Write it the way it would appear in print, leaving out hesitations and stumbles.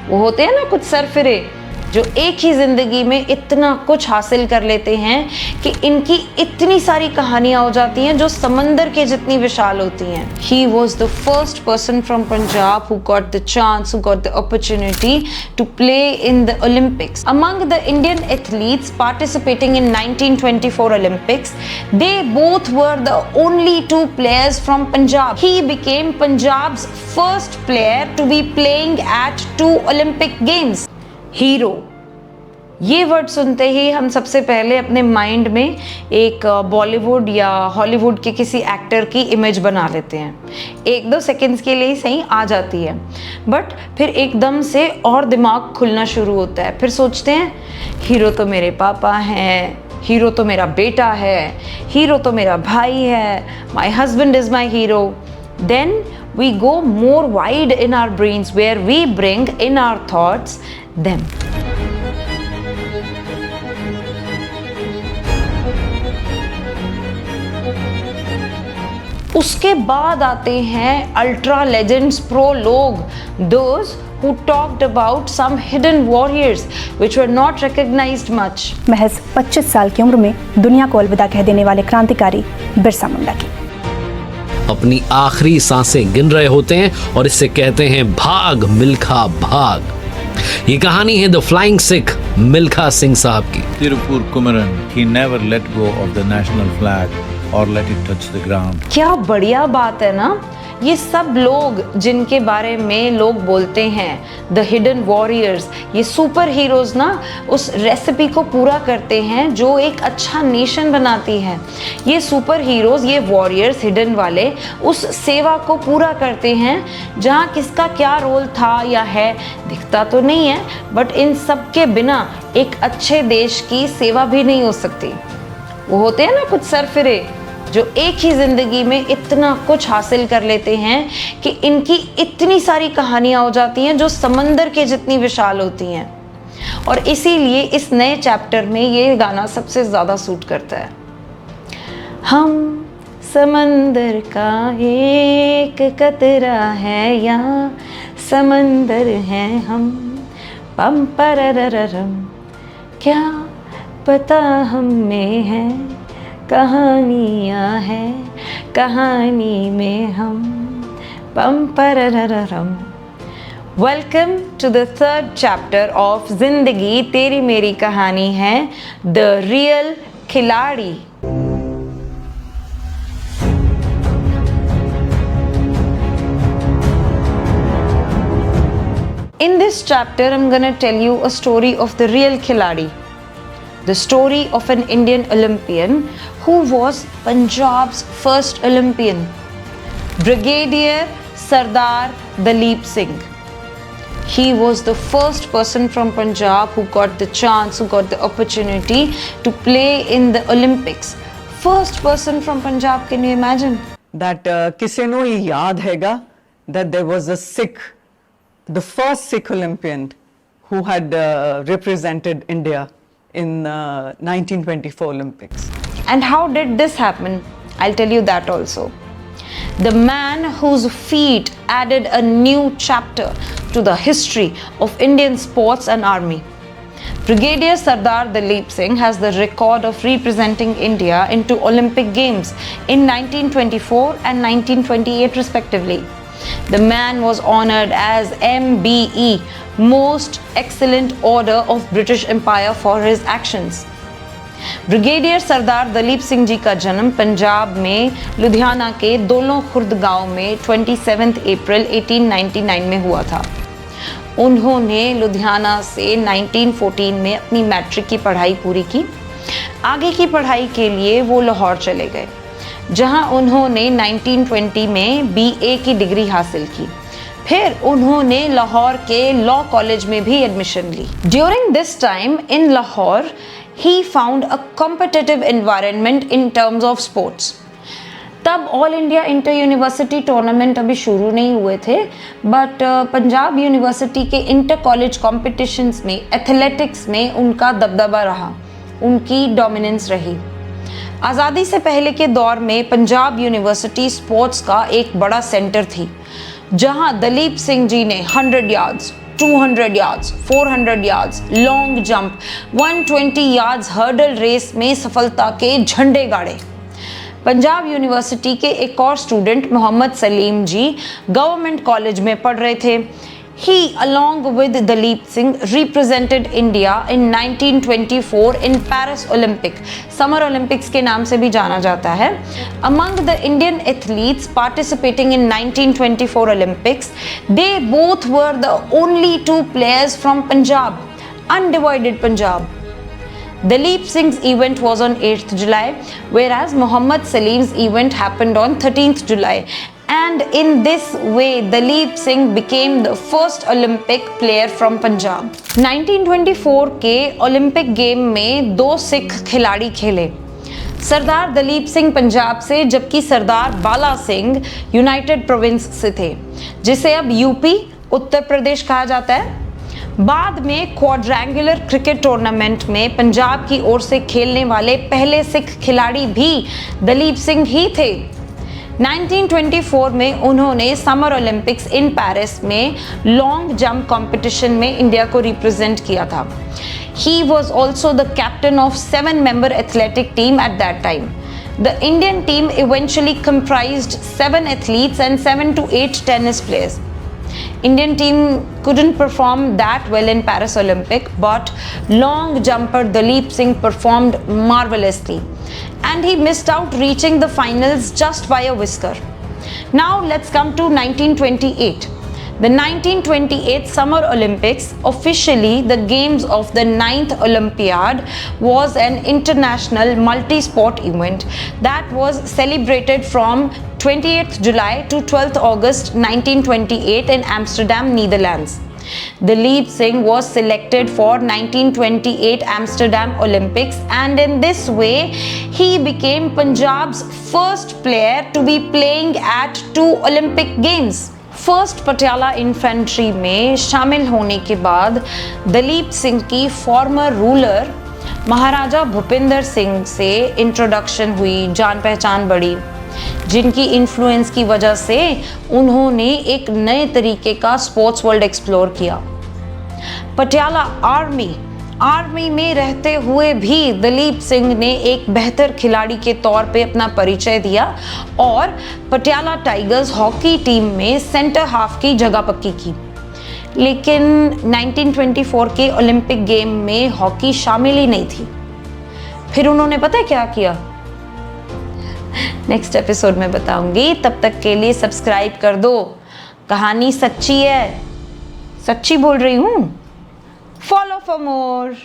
वो होते हैं ना कुछ सरफिरे जो एक ही जिंदगी में इतना कुछ हासिल कर लेते हैं कि इनकी इतनी सारी कहानियां हो जाती हैं जो समंदर के जितनी विशाल होती हैं। He was the first person from Punjab who got the chance, who got the opportunity to play in the Olympics. Among the Indian athletes participating in 1924 Olympics, they both were the only two players from Punjab. He became Punjab's first player to be playing at 2 Olympic Games. Hero, ये word सुनते ही हम सबसे पहले अपने mind में एक बॉलीवुड या Hollywood के किसी एक्टर की इमेज बना लेते हैं। 1-2 सेकंड्स के लिए ही सही आ जाती है, बट फिर एकदम से और दिमाग खुलना शुरू होता है। फिर सोचते हैं हीरो तो मेरे पापा हैं, हीरो तो मेरा बेटा है, हीरो तो मेरा भाई है, my husband is my hero. Then we go more wide in our brains where we bring in our thoughts them. उसके बाद आते हैं अल्ट्रा लेजेंड्स प्रो लोग, those who talked about some hidden warriors which were not recognized much. महज 25 साल की उम्र में दुनिया को अलविदा कह देने वाले क्रांतिकारी बिरसा मुंडा की अपनी आखिरी सांसें गिन रहे होते हैं और इससे कहते हैं भाग मिल्खा भाग। ये कहानी है द फ्लाइंग सिख मिल्खा सिंह साहब की। Tirupur Kumaran, he never let go of the national flag or let it touch the ground. क्या बढ़िया बात है ना। ये सब लोग जिनके बारे में लोग बोलते हैं द हिडन वॉरियर्स, ये सुपर हीरोज ना उस रेसिपी को पूरा करते हैं जो एक अच्छा नेशन बनाती है। ये सुपर हीरोज, ये वॉरियर्स हिडन वाले उस सेवा को पूरा करते हैं जहाँ किसका क्या रोल था या है दिखता तो नहीं है, बट इन सब के बिना एक अच्छे देश की सेवा भी नहीं हो सकती। वो होते हैं ना कुछ सरफिरे जो एक ही जिंदगी में इतना कुछ हासिल कर लेते हैं कि इनकी इतनी सारी कहानियां हो जाती हैं जो समंदर के जितनी विशाल होती हैं। और इसीलिए इस नए चैप्टर में ये गाना सबसे ज़्यादा सूट करता है। हम समंदर का एक कतरा है यहाँ, समंदर हैं हम, पम पररररम, क्या पता हम में है कहानियाँ हैं, कहानी में हम, पम पररररम। Welcome to the 3rd chapter of Zindagi Teri Meri Kahani है, the real Khiladi. In this chapter, I'm gonna tell you a story of the real khiladi. The story of an Indian Olympian who was Punjab's first Olympian, Brigadier Sardar Dalip Singh. He was the first person from Punjab who got the chance, who got the opportunity to play in the Olympics. First person from Punjab, can you imagine? That ਕਿਸੇ ਨੂੰ ਹੀ ਯਾਦ ਹੈਗਾ that there was a Sikh, the first Sikh Olympian who had represented India in 1924 Olympics. And how did this happen? I'll tell you that also. The man whose feat added a new chapter to the history of Indian sports and army. Brigadier Sardar Dalip Singh has the record of representing India into Olympic Games in 1924 and 1928 respectively. The man was honored as MBE, Most Excellent Order of British Empire for his actions. Brigadier Sardar Dalip Singh ji का जन्म पंजाब में लुधियाना के दोलों खुर्द गांव में 27 अप्रैल 1899 में हुआ था। उन्होंने लुधियाना से 1914 में अपनी मैट्रिक की पढ़ाई पूरी की। आगे की पढ़ाई के लिए वो लाहौर चले गए, जहां उन्होंने 1920 में BA की डिग्री हासिल की। फिर उन्होंने लाहौर के लॉ कॉलेज में भी एडमिशन ली। During this time in Lahore he found a competitive environment in terms of sports. तब all India inter university tournament अभी शुरू नहीं हुए थे, बट पंजाब यूनिवर्सिटी के इंटर कॉलेज कॉम्पिटिशन्स में एथलेटिक्स में उनका दबदबा रहा, उनकी डोमिनेंस रही। आज़ादी से पहले के दौर में पंजाब यूनिवर्सिटी स्पोर्ट्स का एक बड़ा सेंटर थी, जहां दलीप सिंह जी ने 100 yards, 200 yards, 400 yards, long jump, 120 yards hurdle race में सफलता के झंडे गाड़े। पंजाब यूनिवर्सिटी के एक और स्टूडेंट मोहम्मद सलीम जी गवर्नमेंट कॉलेज में पढ़ रहे थे। He, along with Dalip Singh, represented India in 1924 in Paris Olympic, Summer Olympics के नाम से भी जाना जाता है। Among the Indian athletes participating in 1924 Olympics, they both were the only two players from Punjab, undivided Punjab. Dalip Singh's event was on 8th July, whereas Mohammad Salim's event happened on 13th July. And in this way, Dalip Singh became the first Olympic player from Punjab. 1924 के Olympic game में 2 सिख खिलाड़ी खेले। सरदार दलीप सिंह पंजाब से, जबकि सरदार बाला Singh United province से थे, जिसे अब यूपी उत्तर प्रदेश कहा जाता है। बाद में क्वाड्रेंगुलर क्रिकेट टूर्नामेंट में पंजाब की ओर से खेलने वाले पहले सिख खिलाड़ी भी दलीप सिंह ही थे। 1924 में उन्होंने समर ओलंपिक्स इन पेरिस में लॉन्ग जंप कंपटीशन में इंडिया को रिप्रेजेंट किया था। He was also the captain of 7-member athletic team at that time. The Indian team eventually comprised 7 athletes and 7 to 8 tennis players. Indian team couldn't perform that well in Paris Olympic, but long jumper Dalip Singh performed marvelously, and he missed out reaching the finals just by a whisker. Now let's come to 1928. The 1928 Summer Olympics, officially the games of the 9th Olympiad, was an international multi-sport event that was celebrated from 28th July to 12th August 1928 in Amsterdam, Netherlands. Dalip Singh was selected for 1928 Amsterdam Olympics, and in this way he became Punjab's first player to be playing at 2 Olympic Games. First Patiala infantry में शामिल होने के बाद दलीप सिंह की farmer ruler महाराजा भूपिंदर सिंह से introduction हुई, जान पहचान बढ़ी, जिनकी इन्फ्लुएंस की वजह से उन्होंने एक नए तरीके का स्पोर्ट्स वर्ल्ड एक्सप्लोर किया। पटियाला आर्मी में रहते हुए भी दलीप सिंह ने एक बेहतर खिलाड़ी के तौर पे अपना परिचय दिया और पटियाला टाइगर्स हॉकी टीम में सेंटर हाफ की जगह पक्की की। लेकिन 1924 के ओलंपिक गेम में हॉकी शामिल ही नहीं थी। फिर उन्होंने पता है क्या किया? नेक्स्ट एपिसोड में बताऊंगी। तब तक के लिए सब्सक्राइब कर दो। कहानी सच्ची है, सच्ची बोल रही हूँ। Follow for more.